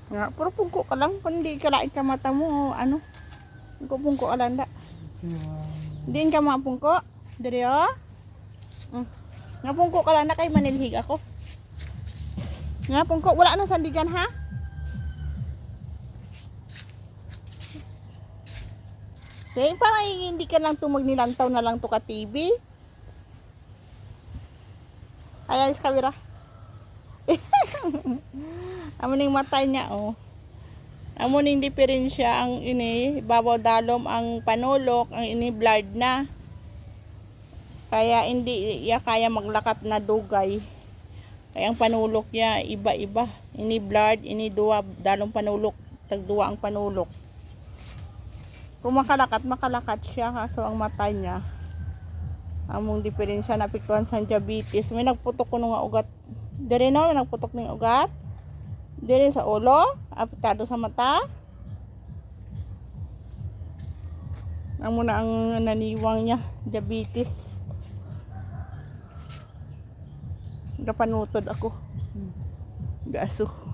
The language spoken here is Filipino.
Nga, puro pungko ka lang. Kung hindi ka lain ka mata mo, ano? Pungko ka lang da. Diin ka mga pungko? Dari o? Nga pungko ka lang na kay manilhig ako. Nga pungko, wala nang sandigan ha? Okay, parang hindi ka lang tumagnilantaw na lang to ka TV. Ay, alis ka, Wira. Amo ning matay niya, oh. Amo ning diferensya ang ini, babaw dalom ang panulok, ang ini blurred na. Kaya hindi ya kaya maglakat na dugay. Kaya ang panulok niya iba-iba. Ini blurred, ini duwa dalom panulok, tagduwa ang panulok. Kung makalakat siya, kaso ang mata niya among diferensya napiktuan sa diabetes. May nagputok ko nga ugat. Dire no, may nagputok ning ugat. Dire sa ulo, apektado sa mata. Amo na ang naniwang niya, diabetes. Gapanutod ako. Gaso.